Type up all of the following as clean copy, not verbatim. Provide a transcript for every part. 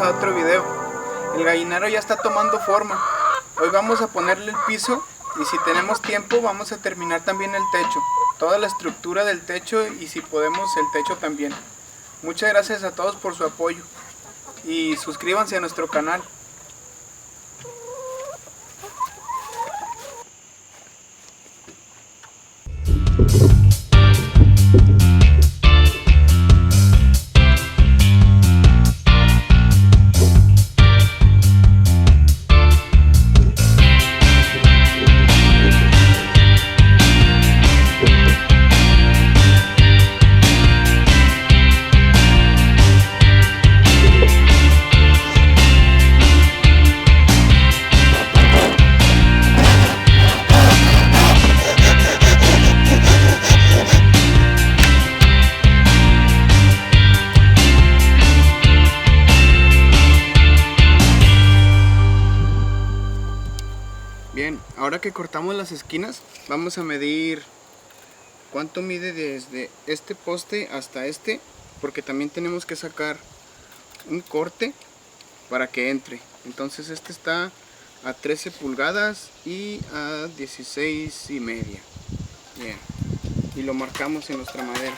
a otro video. El gallinero ya está tomando forma. Hoy vamos a ponerle el piso y si tenemos tiempo vamos a terminar también el techo. Toda la estructura del techo y si podemos el techo también. Muchas gracias a todos por su apoyo y suscríbanse a nuestro canal. Bien, ahora que cortamos las esquinas, vamos a medir cuánto mide desde este poste hasta este, porque también tenemos que sacar un corte para que entre. Entonces este está a 13 pulgadas y a 16,5. Bien, y lo marcamos en nuestra madera.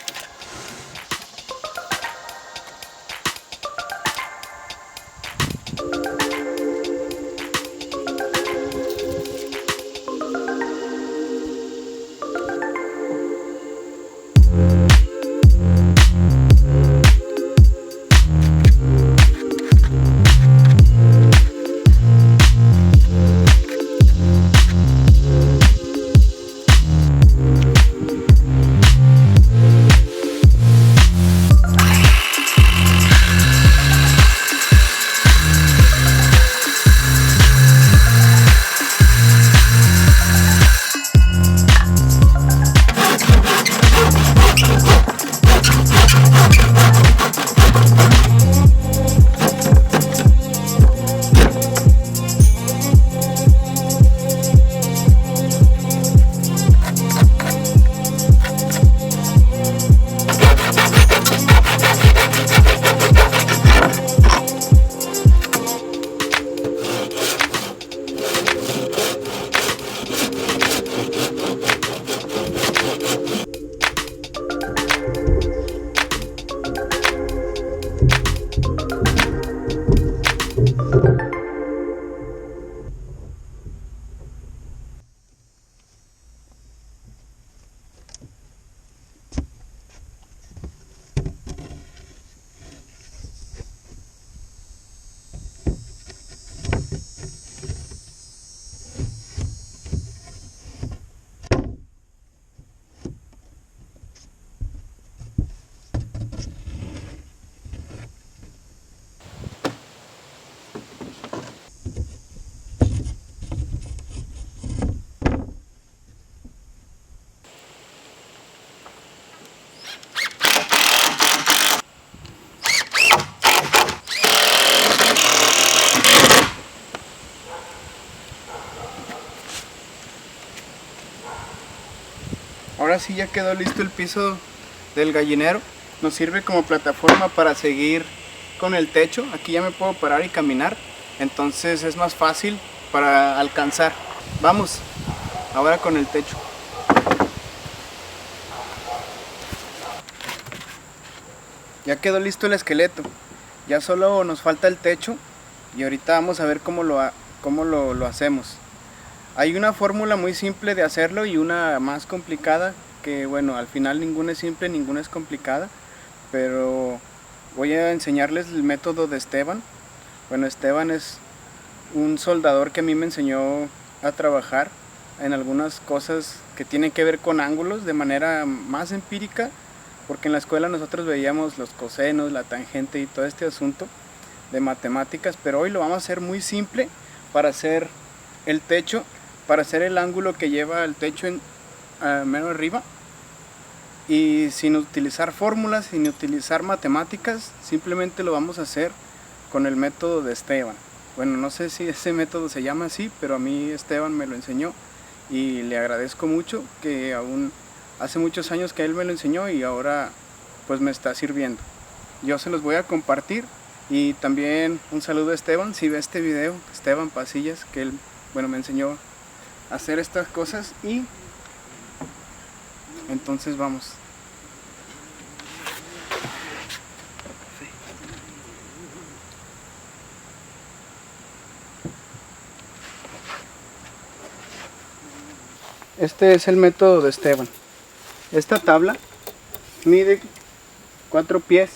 Ahora sí ya quedó listo el piso del gallinero. Nos sirve como plataforma para seguir con el techo. Aquí ya me puedo parar y caminar. Entonces es más fácil para alcanzar. Vamos, ahora con el techo. Ya quedó listo el esqueleto. Ya solo nos falta el techo. Y ahorita vamos a ver cómo lo hacemos. Hay una fórmula muy simple de hacerlo y una más complicada, que bueno, al final ninguna es simple, ninguna es complicada, pero voy a enseñarles el método de Esteban. Bueno, Esteban es un soldador que a mí me enseñó a trabajar en algunas cosas que tienen que ver con ángulos de manera más empírica, porque en la escuela nosotros veíamos los cosenos, la tangente y todo este asunto de matemáticas, pero hoy lo vamos a hacer muy simple para hacer el techo, para hacer el ángulo que lleva el techo menos arriba, y sin utilizar fórmulas, sin utilizar matemáticas, simplemente lo vamos a hacer con el método de Esteban. Bueno, no sé si ese método se llama así, pero a mí Esteban me lo enseñó y le agradezco mucho, que aún hace muchos años que él me lo enseñó y ahora pues me está sirviendo. Yo se los voy a compartir Y también un saludo a Esteban, si ve este video, Esteban Pasillas, que él, bueno, me enseñó a hacer estas cosas. Y entonces vamos. Este es el método de Esteban. Esta tabla mide 4 pies,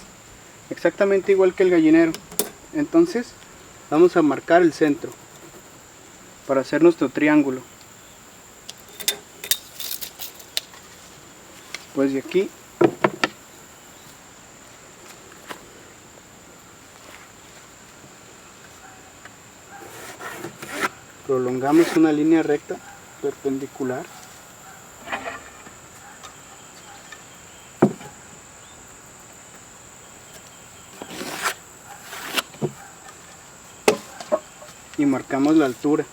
exactamente igual que el gallinero. Entonces vamos a marcar el centro para hacer nuestro triángulo. Pues de aquí prolongamos una línea recta perpendicular. Y marcamos la altura.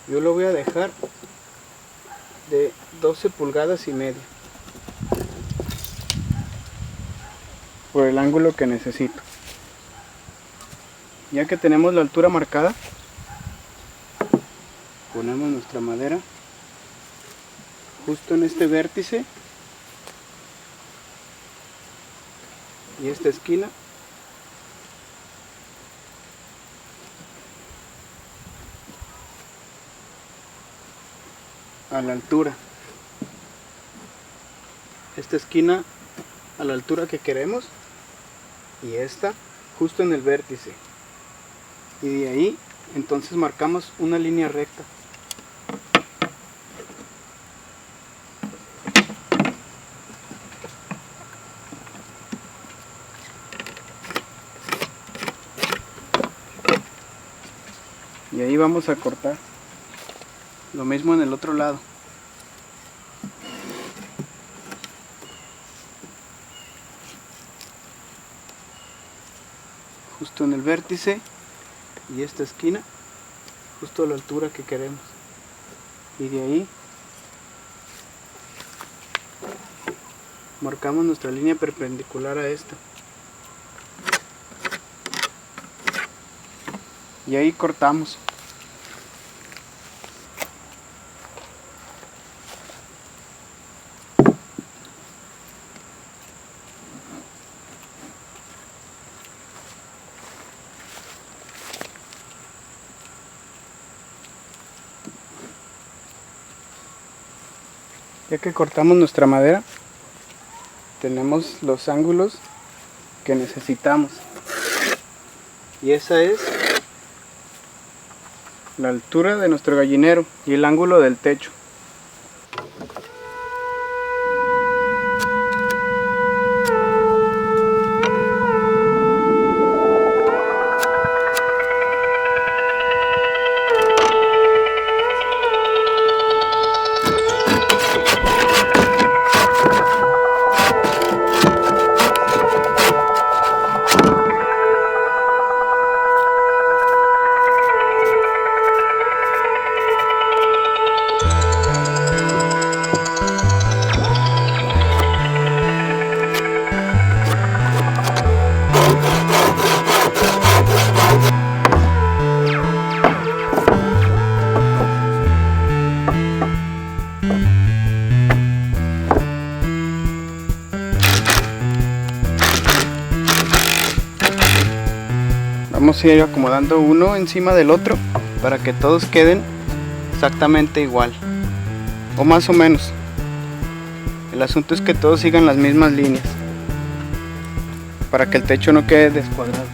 Yo lo voy a dejar de 12 pulgadas y media por el ángulo que necesito. Ya que tenemos la altura marcada, ponemos nuestra madera justo en este vértice y esta esquina. A la altura, esta esquina a la altura que queremos y esta justo en el vértice, y de ahí entonces marcamos una línea recta. Y ahí vamos a cortar. Lo mismo en el otro lado. Justo en el vértice y esta esquina, justo a la altura que queremos. Y de ahí marcamos nuestra línea perpendicular a esta. Y ahí cortamos. Ya que cortamos nuestra madera, tenemos los ángulos que necesitamos. Y esa es la altura de nuestro gallinero y el ángulo del techo. Vamos a ir acomodando uno encima del otro para que todos queden exactamente igual, o más o menos. El asunto es que todos sigan las mismas líneas para que el techo no quede descuadrado.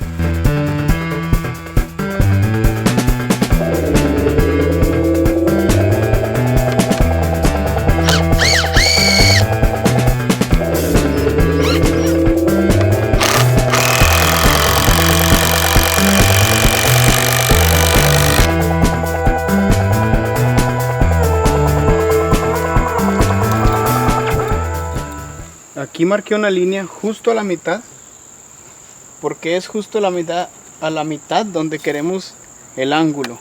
Aquí marqué una línea justo a la mitad, porque es justo a la mitad donde queremos el ángulo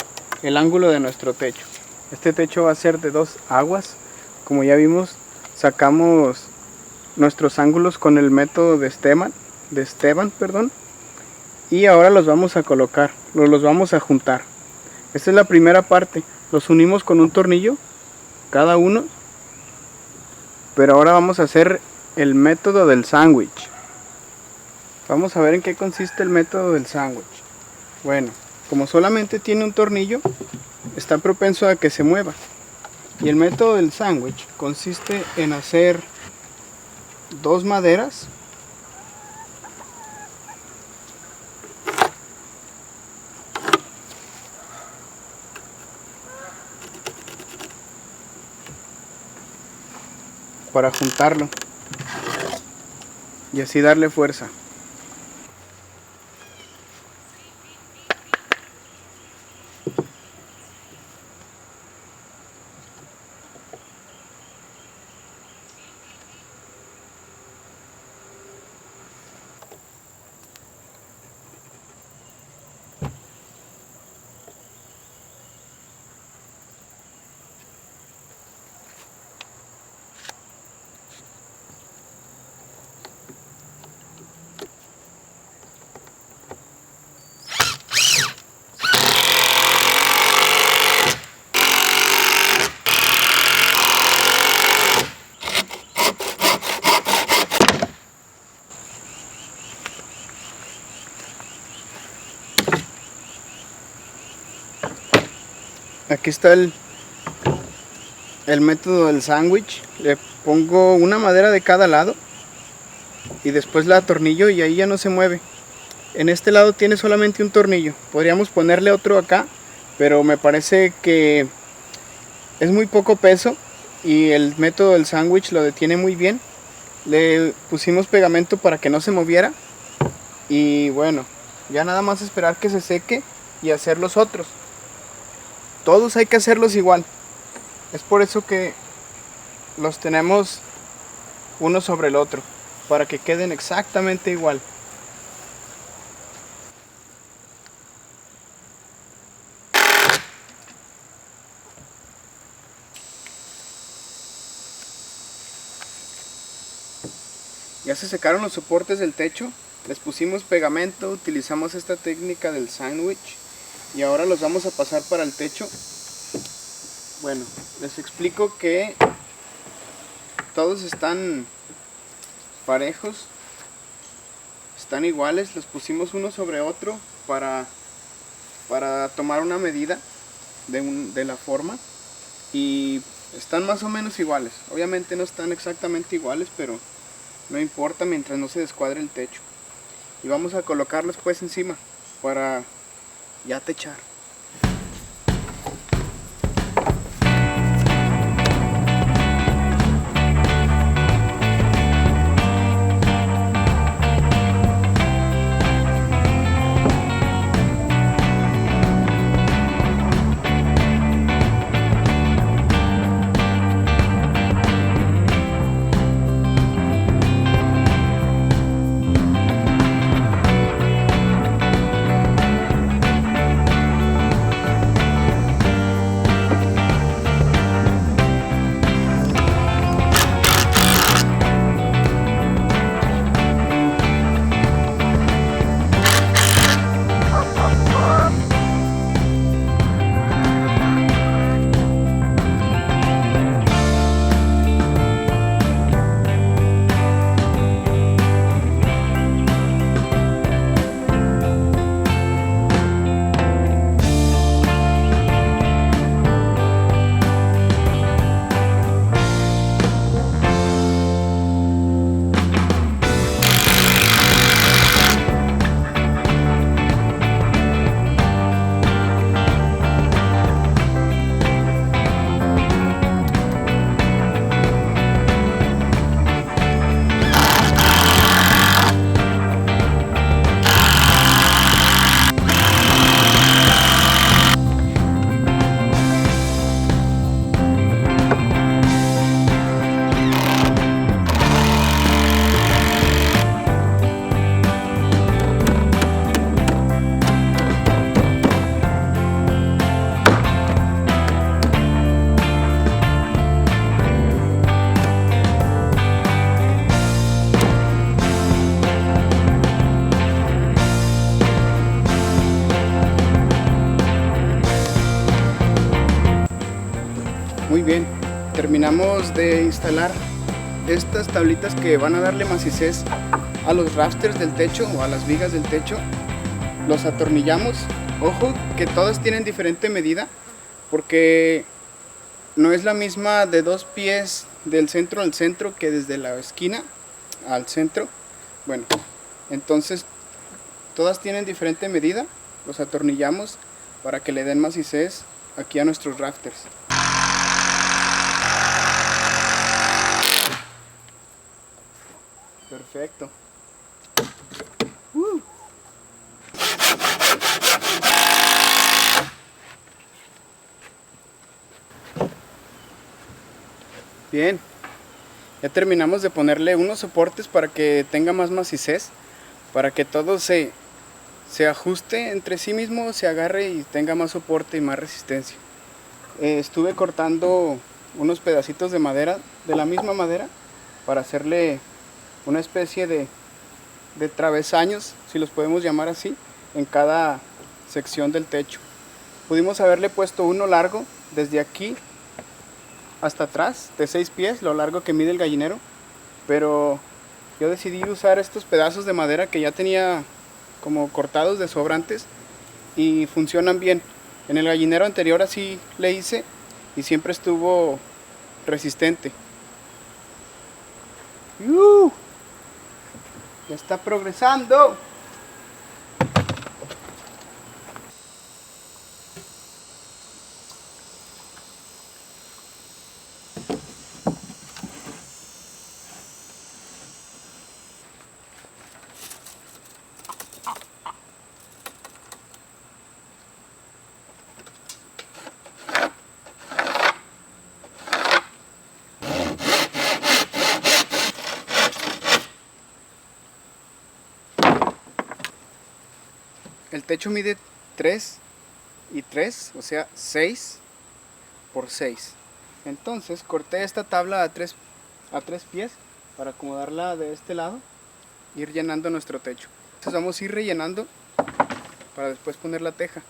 de nuestro techo. Este techo va a ser de 2 aguas. Como ya vimos, sacamos nuestros ángulos con el método de Esteban de Esteban, perdón. Y ahora los vamos a colocar, los vamos a juntar. Esta es la primera parte. Los unimos con un tornillo, cada uno. Pero ahora vamos a hacer el método del sándwich. Vamos a ver en qué consiste el método del sándwich. Bueno, como solamente tiene un tornillo, está propenso a que se mueva. Y el método del sándwich consiste en hacer dos maderas para juntarlo y así darle fuerza. Aquí está el método del sándwich. Le pongo una madera de cada lado y después la atornillo y ahí ya no se mueve. En este lado tiene solamente un tornillo. Podríamos ponerle otro acá, pero me parece que es muy poco peso y el método del sándwich lo detiene muy bien. Le pusimos pegamento para que no se moviera y bueno, ya nada más esperar que se seque y hacer los otros. Todos hay que hacerlos igual. Es por eso que los tenemos uno sobre el otro, para que queden exactamente igual. Ya se secaron los soportes del techo, les pusimos pegamento, utilizamos esta técnica del sándwich y ahora los vamos a pasar para el techo. Bueno, les explico que todos están parejos, están iguales, los pusimos uno sobre otro para tomar una medida de la forma y están más o menos iguales. Obviamente no están exactamente iguales, pero no importa mientras no se descuadre el techo. Y vamos a colocarlos pues encima para ya techar. bien, terminamos de instalar estas tablitas que van a darle macicez a los rafters del techo o a las vigas del techo. Los atornillamos. Ojo que todas tienen diferente medida, porque no es la misma de 2 pies del centro al centro que desde la esquina al centro. Bueno, entonces todas tienen diferente medida. Los atornillamos para que le den macicez aquí a nuestros rafters. Perfecto. Bien, ya terminamos de ponerle unos soportes para que tenga más macicez, para que todo se ajuste entre sí mismo, se agarre y tenga más soporte y más resistencia. Estuve cortando unos pedacitos de madera, de la misma madera, para hacerle una especie de travesaños, si los podemos llamar así, en cada sección del techo. Pudimos haberle puesto uno largo desde aquí hasta atrás, de 6 pies, lo largo que mide el gallinero, pero yo decidí usar estos pedazos de madera que ya tenía como cortados de sobrantes y funcionan bien. En el gallinero anterior así le hice y siempre estuvo resistente. Ya está progresando. El techo mide 3 y 3, o sea 6 por 6. Entonces corté esta tabla a 3 pies para acomodarla de este lado, ir llenando nuestro techo. Entonces vamos a ir rellenando para después poner la teja.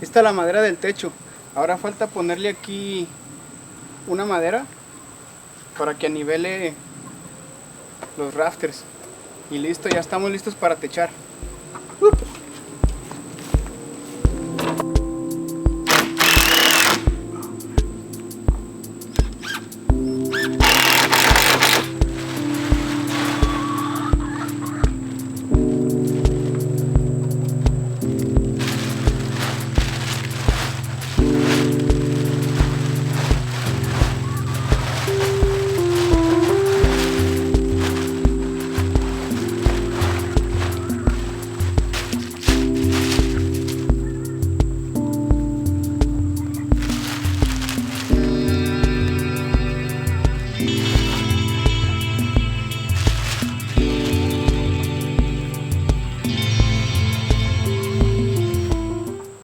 Esta es la madera del techo. Ahora falta ponerle aquí una madera para que anivele los rafters. Y listo, ya estamos listos para techar.